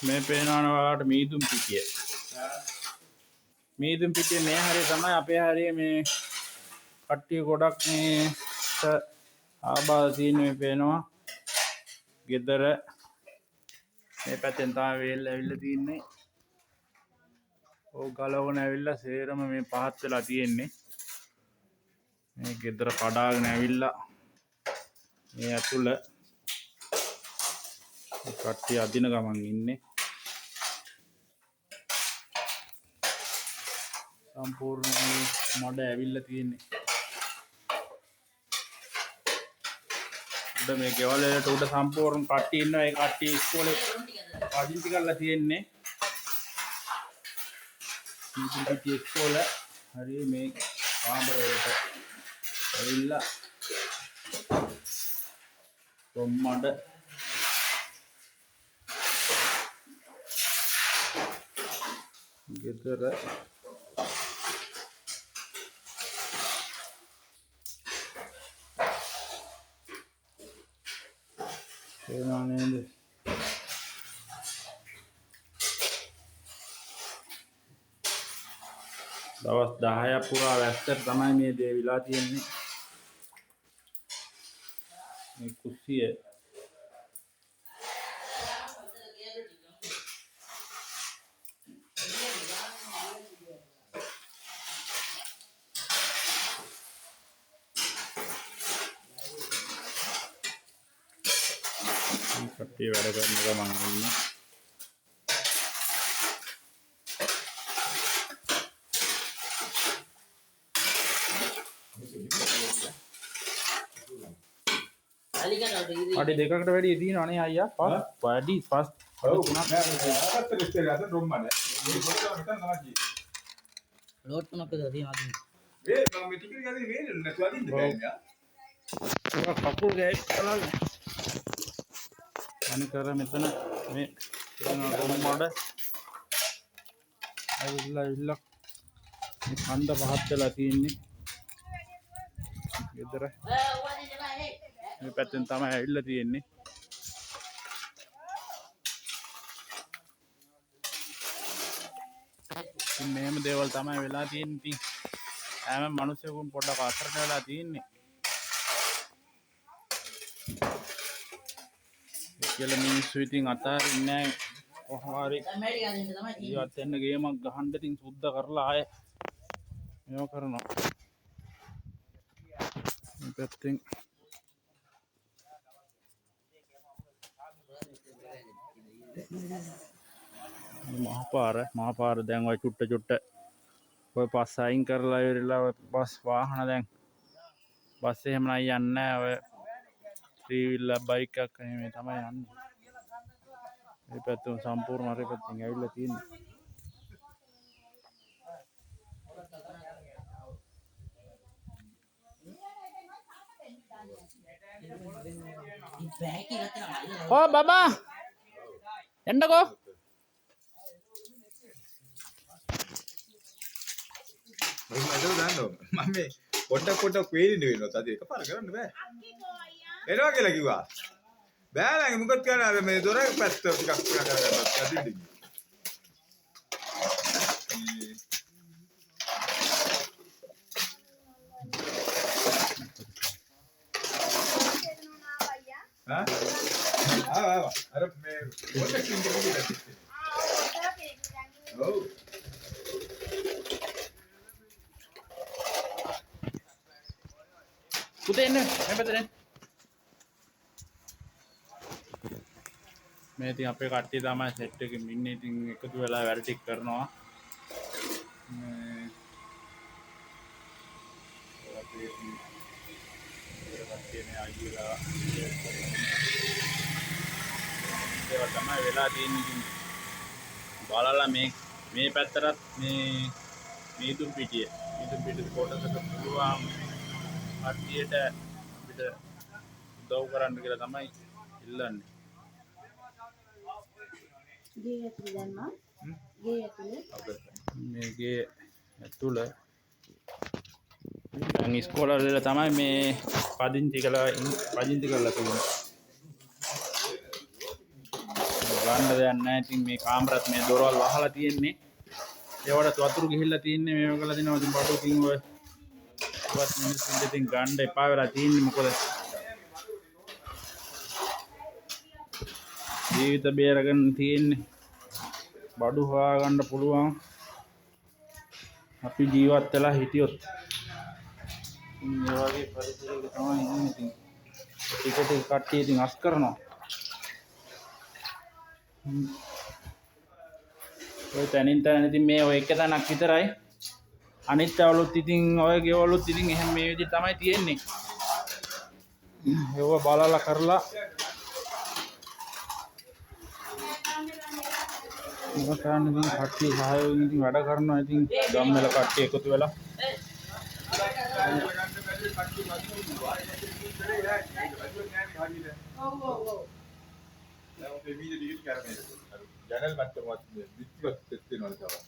මේ පේනවන ඔයාලට මීදුම් පිටිය. මීදුම් පිටිය මේ හරිය තමයි අපේ හරිය මේ කට්ටිය ගොඩක් මේ ආබාධ තියෙන මේ පේනවා. ගෙදර මේ පැත්තෙන් තමයි වේල් ඇවිල්ලා තින්නේ. ඕක ගලවන ඇවිල්ලා සේරම මේ පහත් වෙලා තියෙන්නේ. මේ ගෙදර කඩාගෙන ඇවිල්ලා මේ ඇතුළ කට්ටිය අදින ගමන් ඉන්නේ. සම්පූර්ණ මඩ ඇවිල්ලා තියෙන්නේ. උඩ මේ ගෙවල් වලට උඩ සම්පූර්ණ කට්ටිය ඉන්නවා. ඒ කට්ටිය ඉස්කෝලේ පදිංචි කරලා තියෙන්නේ. ඉතින් ඉස්කෝල හරිය මේ කාමර වලට ඇවිල්ලා කොම්මඩ ගෙදර එනවා නේද? දවස් 10ක් පුරා වැස්සට තමයි මේ දේ විලා තියෙන්නේ. මේ කුස්සිය කට්ටිය වැඩ කරන ගමන් ඉන්නේ. අඩි දෙකකට වැඩි තියෙනවා නේ අයියා. වැඩි පස් තුනක් නෑ. අතට ඉස්තර අත රොම්මනේ. මේ පොඩ්ඩක් මෙතන තමයි. ලෝඩ් තුනක් දාලා මේ මම ටික ටික ගන්නේ මේ නැතු අදින්න බෑනේ. කකුල් ගෑවිලා අනිකර මෙතන මේ රොම්මඩ ඇවිල්ලා මේ කන්ද පහත් වෙලා තියෙන්නේ. ගෙදර මේ පැත්තෙන් තමයි ඇවිල්ලා තියෙන්නේ. ඉතින් මෙහෙම දේවල් තමයි වෙලා තියෙන්නේ. ඉතින් හැම මිනිස්සුකම පොඩ්ඩක් අතරට වෙලා තියෙන්නේ. කියලා මිනිස්සු ඉතින් අතාරින්නේ නැහැ. කොහොම හරි ජීවත් වෙන්න ගේමක් ගහන්න ඉතින් සුද්ධ කරලා ආයේ මේව කරනවා. මේ පැත්තෙන් මහපාර දැන් ඔය චුට්ට ඔය පස් අයින් කරලා ඉවරලා ඔය බස් වාහන දැන් බස් එහෙම නම් යන්නේ නැහැ. ඔය ත්‍රිවිල් බයික් එකක් එහෙම තමයි යන්නේ. මේ පැත්තෙන් සම්පූර්ණ හරි පැත්තෙන් ඇවිල්ලා තියෙන්නේ. Oh baba endako මම පොට්ටක් වේලින්න වෙනවා. තද එකපාර කරන්න බෑ. එනවා කියලා කිව්වා. බෑ නංගි මොකද කරන්නේ මේ දොර පැත්ත ටිකක් කරගන්න අදින්න. අර මේ පොට්ටක් ඉන්නේ. ඔව් පුතේ එන්න මේ පැත්තට. මේ ඉතින් අපේ කට්ටිය තමයි සෙට් එකෙන් ඉන්නේ. ඉතින් එකතු වෙලා වැඩ ටික කරනවා. මේ කට්ටිය මේ අයියලා ඒවා තමයි වෙලා තියෙන්නේ. ඉතින් බලලා මේ පැත්තටත් මේ මීදුම් පිටිය කොටසක පුළුවන් කට්ටියට අපිට උදව් කරන්න කියලා තමයි ඉල්ලන්නේ. ගේ ඇතුළේ දැම්මා. ගේ ඇතුළේ මේ ගේ ඇතුළේ දැන් ඉස්කෝල වල තමයි මේ පදිංචි කරලා තියෙන්නේ. ගන්න දෙයක් නැහැ. ඉතින් මේ කාමරත් මේ දොරවල් වහලා තියෙන්නේ. ඒවට වතුර ගිහිල්ලා තියෙන්නේ මේව කරලා තිනවා. ඉතින් බඩු තින් ඔය වත් මිනිස්සුන්ට ඉතින් ගන්න එපා වෙලා තියෙන්නේ. මොකද ජීවිත බේරගෙන තියෙන්නේ. බඩු හොයාගන්න පුළුවන් අපි ජීවත් වෙලා හිටියොත්. මේ වගේ පරිසරයක තමයි ඉන්නේ. ඉතින් ටික ටික කට්ටිය ඉතින් අස් කරනවා. ඔය තැනින් තැන ඉතින් මේ ඔය එක තැනක් විතරයි. අනිත් ඒවලුත් ඉතින් ඔය ගෙවලුත් ඉතින් එහෙම මේ විදිහට තමයි තියෙන්නේ. ඒව බලලා කරලා මොකක්ද ඉතින් කට්ටිය සහයෝගයෙන් ඉතින් වැඩ කරනවා. ඉතින් ගම්වල කට්ටිය එකතු වෙලා ජනල් මට්ටමත් විත්වත් දෙනවා තමයි.